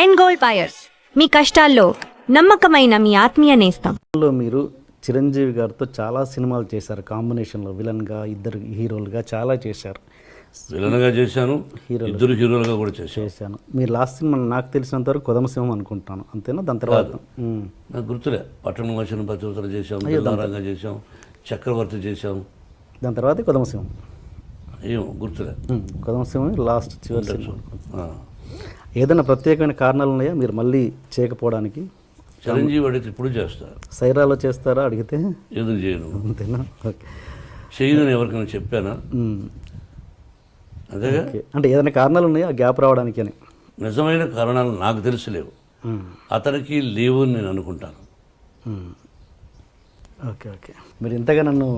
End gold buyers, మీ కష్టాల్లో నమ్మకమైన మీ ఆత్మీయ నేస్తం. మీరు చిరంజీవి గారితో చాలా సినిమాలు చేశారు, కాంబినేషన్లో విలన్గా, ఇద్దరు హీరోలుగా చాలా చేశారు. విలన్గా చేశాను, ఇద్దరు హీరోలుగా కూడా చేశాను. మీరు లాస్ట్ సినిమా నాకు తెలిసినంత వరకు కొదమసింహం అనుకుంటాను, అంతేనా? దాని తర్వాత నాకు గుర్తులే. పట్టణం వచ్చిన పతివతలు చేసాం, దిల్లారంగా చేసాం, చక్రవర్తి చేసాం, దాని తర్వాత కొదమసింహం. ఏమో గుర్తులే. కొదమసింహం లాస్ట్ చివరి సినిమా. ఏదైనా ప్రత్యేకమైన కారణాలు ఉన్నాయా మీరు మళ్ళీ చేయకపోవడానికి? చిరంజీవి అడిగితే ఇప్పుడు చేస్తారు. సైరాలో చేస్తారా అడిగితే? ఎందుకు చేయను, అంతేనా? ఓకే. చేయదని ఎవరికైనా చెప్పానా? అదేగా. అంటే ఏదైనా కారణాలు ఉన్నాయా గ్యాప్ రావడానికి అని? నిజమైన కారణాలు నాకు తెలిసిలేవు, అతనికి లేవు అని నేను అనుకుంటాను. Okay okay. మీరు ఇంతగా నన్ను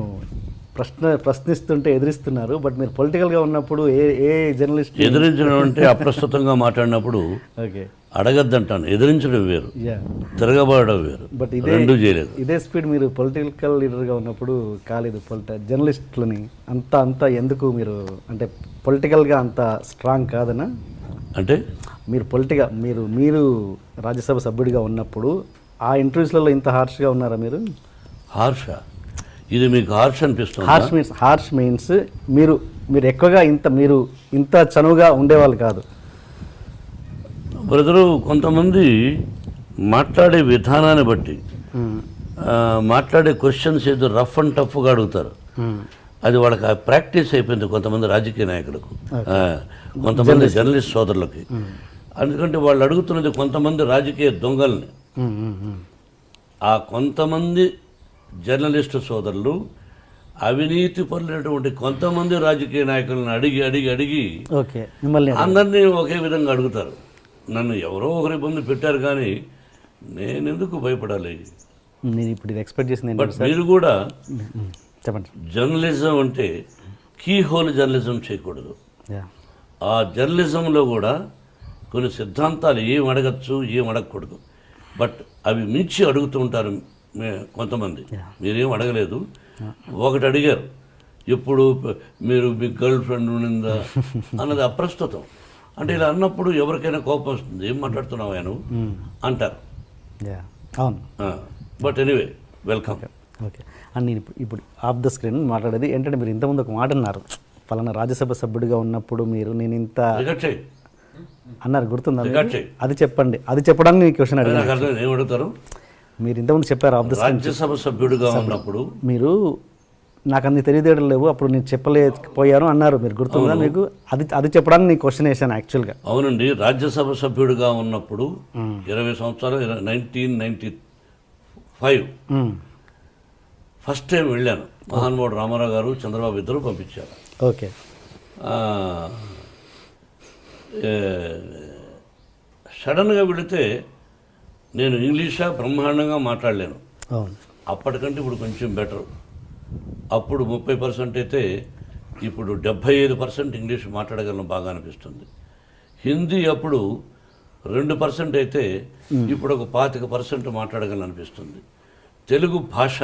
ప్రశ్నిస్తుంటే ఎదిరిస్తున్నారు, బట్ మీరు పొలిటికల్గా ఉన్నప్పుడు ఏ జర్నలిస్ట్ ఎదిరించడం అంటే అప్రస్తుతంగా మాట్లాడినప్పుడు ఓకే అడగద్దంటాను. ఎదిరించడం వేరు, తిరగబడడం వేరు, బట్ రెండూ చేయలేదు. ఇదే స్పీడ్ మీరు పొలిటికల్ లీడర్గా ఉన్నప్పుడు కాలేదు. జర్నలిస్టులని అంత ఎందుకు మీరు అంటే పొలిటికల్గా అంత స్ట్రాంగ్ కాదనా? అంటే మీరు రాజ్యసభ సభ్యుడిగా ఉన్నప్పుడు ఆ ఇంటర్వ్యూస్లలో ఇంత హార్ష్గా ఉన్నారా మీరు? హార్షా? ఇది మీకు హార్ష్ అనిపిస్తుంది? హార్ష్ మీన్స్ మీరు ఎక్కువగా ఇంత చనువుగా ఉండేవాళ్ళు కాదు. బ్రదరు, కొంతమంది మాట్లాడే విధానాన్ని బట్టి మాట్లాడే క్వశ్చన్స్ ఏదో రఫ్ అండ్ టఫ్గా అడుగుతారు. అది వాళ్ళకి ప్రాక్టీస్ అయిపోయింది కొంతమంది రాజకీయ నాయకులకు, కొంతమంది జర్నలిస్ట్ సోదరులకి. ఎందుకంటే వాళ్ళు అడుగుతున్నది కొంతమంది రాజకీయ దొంగల్ని. ఆ కొంతమంది జర్నలిస్టు సోదరులు అవినీతి పరులైనటువంటి కొంతమంది రాజకీయ నాయకులను అడిగి అందరినీ ఒకే విధంగా అడుగుతారు. నన్ను ఎవరో ఒకరి ఇబ్బంది పెట్టారు, కానీ నేను ఎందుకు భయపడాలి? నేను ఇప్పుడు ఇది ఎక్స్పెక్ట్ చేసింది. బట్ మీరు కూడా చెప్పండి. జర్నలిజం అంటే కీ హోల్ జర్నలిజం చేయకూడదు. ఆ జర్నలిజంలో కూడా కొన్ని సిద్ధాంతాలు ఏం అడగచ్చు, ఏం అడగకూడదు, బట్ అవి మించి అడుగుతూ ఉంటారు కొంతమంది. మీరేం అడగలేదు, ఒకటి అడిగారు, ఎప్పుడు మీరు మీ గర్ల్ ఫ్రెండ్ ఉండిందా అన్నది అప్రస్తుతం. అంటే ఇలా అన్నప్పుడు ఎవరికైనా కోపం వస్తుంది, ఏం మాట్లాడుతున్నావు ఆయన అంటారు. అవును. But anyway, welcome. Okay. And నేను ఇప్పుడు ఆఫ్ ద స్క్రీన్ మాట్లాడేది ఏంటంటే, మీరు ఇంతకుముందు ఒక మాట అన్నారు, ఫలానా రాజ్యసభ సభ్యుడిగా ఉన్నప్పుడు నేను ఇంత అన్నారు, గుర్తుందా? అది చెప్పండి. అది చెప్పడానికి నేను క్వశ్చన్ అడిగాను. ఏం అడుగుతారు? మీరు ఇంతకుముందు చెప్పారు ఆఫ్ ద స్క్రీన్, రాజ్యసభ సభ్యుడిగా ఉన్నప్పుడు మీరు నాకు అన్ని తెలియదేయడం లేవు, అప్పుడు నేను చెప్పలేకపోయాను అన్నారు, మీరు గుర్తుందా మీకు? అది చెప్పడానికి నేను క్వశ్చన్ వేసాను యాక్చువల్గా. అవునండి. రాజ్యసభ సభ్యుడిగా ఉన్నప్పుడు 20 సంవత్సరాలు 1995 ఫస్ట్ టైం వెళ్ళాను. మహానుభావుడు రామారావు గారు, చంద్రబాబు ఇద్దరు పంపించారు. ఓకే. సడన్గా వెళితే నేను ఇంగ్లీషా బ్రహ్మాండంగా మాట్లాడలేను. అప్పటికంటే ఇప్పుడు కొంచెం బెటర్. అప్పుడు 30% అయితే ఇప్పుడు 75% ఇంగ్లీష్ మాట్లాడగలను, బాగా అనిపిస్తుంది. హిందీ అప్పుడు 2% అయితే ఇప్పుడు ఒక 25% మాట్లాడగలను అనిపిస్తుంది. తెలుగు భాష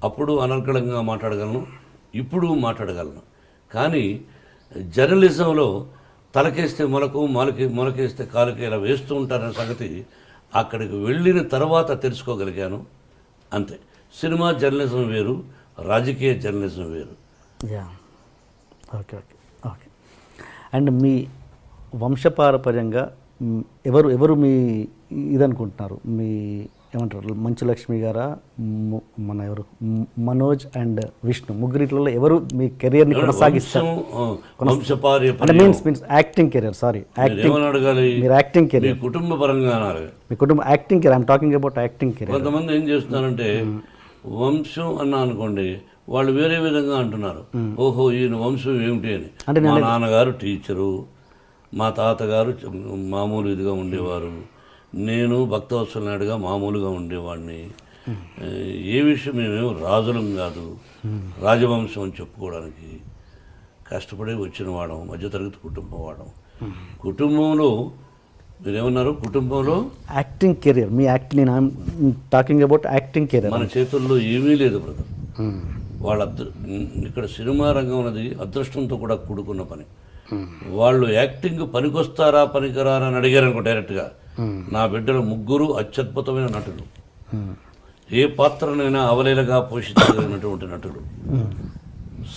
అప్పుడు అనర్గళంగా మాట్లాడగలను, ఇప్పుడు మాట్లాడగలను. కానీ జర్నలిజంలో తలకేస్తే మొలకు, మొలకేస్తే కాలుకి ఇలా వేస్తూ ఉంటారనే సంగతి అక్కడికి వెళ్ళిన తర్వాత తెలుసుకోగలిగాను, అంతే. సినిమా జర్నలిజం వేరు, రాజకీయ జర్నలిజం వేరు. Okay okay okay. అండ్ మీ వంశపారపర్యంగా ఎవరు మీ ఇదనుకుంటున్నారు? మీ ఏమంటారు, మంచు లక్ష్మి గారా, మన ఎవరు, మనోజ్ అండ్ విష్ణు, ముగ్గురిట్లో ఎవరు మీ కెరియర్ని కొనసాగిస్తారు? Means acting career. సారీ, మీరు యాక్టింగ్ కెరియర్, కుటుంబ పరంగా మీ కుటుంబ acting career. I'm talking about acting career. కొంతమంది ఏం చేస్తున్నారంటే వంశం అన్నా అనుకోండి, వాళ్ళు వేరే విధంగా అంటున్నారు. ఓహో, ఈయన వంశం ఏమిటి అని. మా నాన్నగారు టీచరు, మా తాతగారు మామూలు ఇదిగా ఉండేవారు, నేను భక్తవత్సల నాయుడుగా మామూలుగా ఉండేవాడిని. ఏ విషయం, మేమేమో రాజులం కాదు, రాజవంశం అని చెప్పుకోవడానికి కష్టపడి వచ్చిన వాడం, మధ్యతరగతి కుటుంబం వాడం. కుటుంబంలో మీరేమన్నారు? కుటుంబంలో యాక్టింగ్ కెరియర్, మీ యాక్టింగ్, నేను టాకింగ్ అబౌట్ యాక్టింగ్ కెరియర్. మన చేతుల్లో ఏమీ లేదు బ్రదర్. వాళ్ళ ఇక్కడ సినిమా రంగం అనేది అదృష్టంతో కూడా కూడుకున్న పని. వాళ్ళు యాక్టింగ్ పనికొస్తారా పనికిరారా అని అడిగారనుకో డైరెక్ట్గా, నా బిడ్డలు ముగ్గురు అత్యద్భుతమైన నటులు, ఏ పాత్రనైనా అవలీలగా పోషించగలిగినటువంటి నటులు.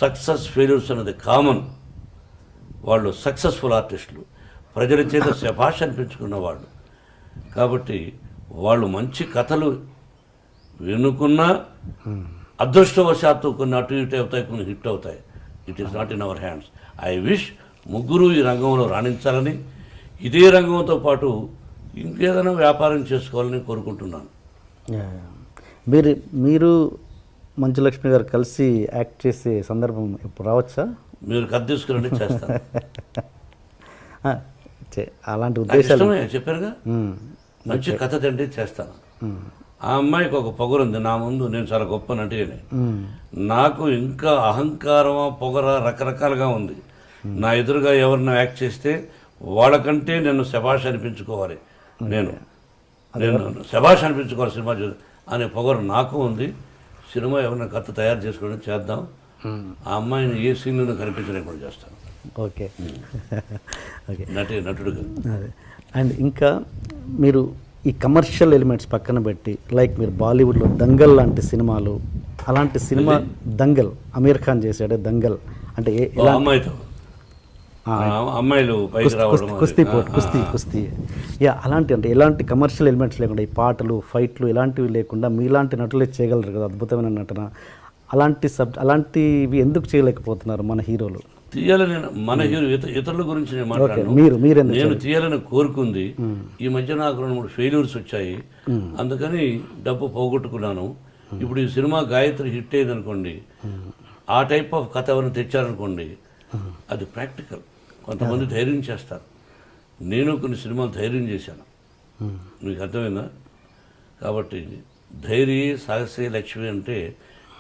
సక్సెస్ ఫెయిల్యూర్స్ అనేది కామన్. వాళ్ళు సక్సెస్ఫుల్ ఆర్టిస్టులు, ప్రజల చేత శభాష్ అనిపించుకున్న వాళ్ళు. కాబట్టి వాళ్ళు మంచి కథలు వినుకున్నా అదృష్టవశాత్తు కొన్ని అటు ఇటు అవుతాయి, కొన్ని హిట్ అవుతాయి. It is not in our hands. I wish ముగ్గురు ఈ రంగంలో రాణించాలని, ఇదే రంగంతో పాటు ఇంకేదైనా వ్యాపారం చేసుకోవాలని కోరుకుంటున్నాను. మీరు మంచులక్ష్మి గారు కలిసి యాక్ట్ చేసే సందర్భం ఇప్పుడు రావచ్చా? మీరు కథ తీసుకురండి, చేస్తాను. అలాంటి నాకు ఉద్దేశాలు ఇష్టమే, చెప్పారుగా. మంచి కథ తండ్రి చేస్తాను. ఆ అమ్మాయికి ఒక పొగరుంది నా ముందు, నేను చాలా గొప్ప నటిని. నాకు ఇంకా అహంకారమా పొగర రకరకాలుగా ఉంది. నా ఎదురుగా ఎవరిని యాక్ట్ చేస్తే వాళ్ళకంటే నేను శభాష్ అనిపించుకోవాలి, నేను శభాష్ అనిపించుకోవాలి సినిమా అనే పొగరు నాకు ఉంది. సినిమా ఎవరైనా కథ తయారు చేసుకోవడం చేద్దాం. ఆ అమ్మాయిని ఏ సీన్లను కనిపించలేకుండా చేస్తాను. ఓకే ఓకే నటుడుగా. అదే. అండ్ ఇంకా మీరు ఈ కమర్షియల్ ఎలిమెంట్స్ పక్కన పెట్టి, లైక్ మీరు బాలీవుడ్లో దంగల్ లాంటి సినిమాలు, అలాంటి సినిమా దంగల్ అమీర్ ఖాన్ చేశాడే దంగల్ అంటే అమ్మాయితో అమ్మాయిలు పైకి రావడం, కుస్తీ యా, అలాంటి అంటే ఎలాంటి కమర్షియల్ ఎలిమెంట్స్ లేకుండా, ఈ పాటలు ఫైట్లు ఇలాంటివి లేకుండా మీలాంటి నటులే చేయగలరు కదా, అద్భుతమైన నటన. అలాంటివి ఎందుకు చేయలేకపోతున్నారు మన హీరోలు? తీయాలని మన హీరో ఇతరుల గురించి నేను మాట్లాడను. నేను తీయాలని కోరుకుంది. ఈ మధ్య నాకు 2-3 ఫెయిల్యూర్స్ వచ్చాయి, అందుకని డబ్బు పోగొట్టుకున్నాను. ఇప్పుడు ఈ సినిమా గాయత్రి హిట్ అయింది అనుకోండి, ఆ టైప్ ఆఫ్ కథ ఎవరైనా తెచ్చారనుకోండి, అది ప్రాక్టికల్. కొంతమంది ధైర్యం చేస్తారు. నేను కొన్ని సినిమాలు ధైర్యం చేశాను, మీకు అర్థమైందా? కాబట్టి ధైర్యే సాహసే లక్ష్మి అంటే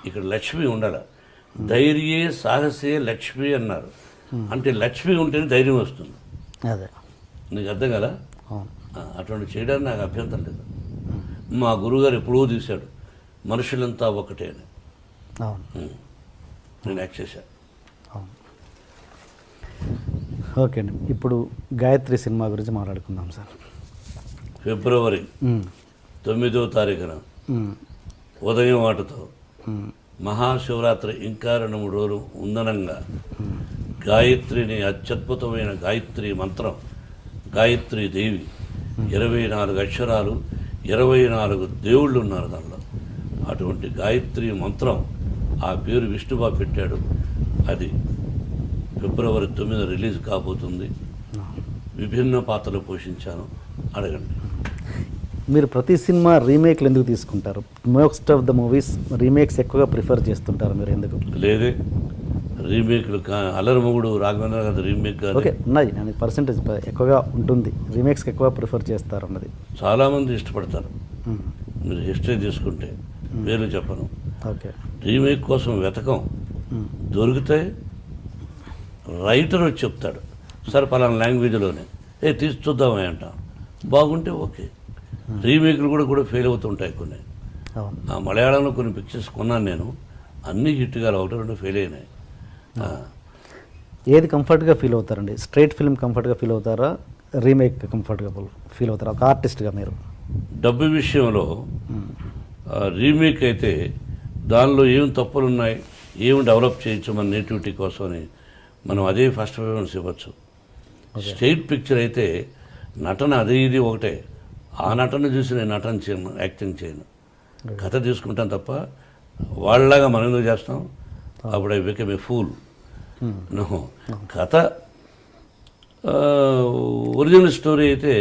ఇక్కడ లక్ష్మి ఉండాలి. ధైర్యే సాహసే లక్ష్మి అన్నారు అంటే లక్ష్మి ఉంటేనే ధైర్యం వస్తుంది. అదే నీకు అర్థం కదా? అటువంటి చేయడానికి నాకు అభ్యంతరం లేదు. మా గురువుగారు ఎప్పుడూ తీశాడు మనుషులంతా ఒకటే అని. నేను యాక్ట్ చేశాను. ఓకే అండి, ఇప్పుడు గాయత్రి సినిమా గురించి మాట్లాడుకుందాం సార్. ఫిబ్రవరి 9వ తారీఖున ఉదయం ఆటతో మహాశివరాత్రి ఇంకా 2-3 రోజులు ఉందనంగా గాయత్రిని, అత్యద్భుతమైన గాయత్రి మంత్రం, గాయత్రి దేవి, 24 అక్షరాలు, 24 దేవుళ్ళు ఉన్నారు దానిలో. అటువంటి గాయత్రి మంత్రం, ఆ పేరు విష్ణుబాబు పెట్టాడు. అది ఫిబ్రవరి 9 రిలీజ్ కాబోతుంది. విభిన్న పాత్రలు పోషించాను. అడగండి. మీరు ప్రతి సినిమా రీమేక్లు ఎందుకు తీసుకుంటారు? Most of the movies remakes ఎక్కువగా ప్రిఫర్ చేస్తుంటారు మీరు, ఎందుకు? లేదే, రీమేక్లు అల్లరి మొగుడు రాఘవేంద్ర గారి రీమేక్ గారు ఓకే ఉన్నాయి, నేను పర్సెంటేజ్ ఎక్కువగా ఉంటుంది, రీమేక్స్కి ఎక్కువ ప్రిఫర్ చేస్తారు అన్నది. చాలామంది ఇష్టపడతారు. మీరు హిస్టరీ తీసుకుంటే పేర్లు చెప్పను, ఓకే, రీమేక్ కోసం వెతకం, దొరికితే రైటర్ వచ్చి చెప్తాడు, సార్ పలానా లాంగ్వేజ్లోనే తీసి చూద్దామని అంటాం. బాగుంటే ఓకే. రీమేక్లు కూడా ఫెయిల్ అవుతుంటాయి కొన్ని. మలయాళంలో కొన్ని పిక్చర్స్ కొన్నాను నేను, అన్నీ హిట్గా 1-2 ఫెయిల్ అయినాయి. ఏది కంఫర్ట్గా ఫీల్ అవుతారండి? స్ట్రైట్ ఫిల్మ్ కంఫర్ట్గా ఫీల్ అవుతారా, రీమేక్ కంఫర్ట్గా ఫీల్ అవుతారా ఒక ఆర్టిస్ట్గా మీరు? డబ్బు విషయంలో రీమేక్ అయితే దానిలో ఏం తప్పులు ఉన్నాయి, ఏం డెవలప్ చేయొచ్చు మన నేటివిటీ కోసమని మనం అదే ఫస్ట్ ప్రిఫరెన్స్ ఇవ్వచ్చు. స్ట్రైట్ పిక్చర్ అయితే నటన అదే ఇది ఒకటే, ఆ నటన చూసి నేను నటన చేయను, యాక్టింగ్ చేయను, కథ తీసుకుంటాను తప్ప వాళ్ళలాగా మనం ఎందుకు చేస్తాం? అప్పుడు ఐ బికమ్ ఏ ఫూల్. కథ ఒరిజినల్ స్టోరీ అయితే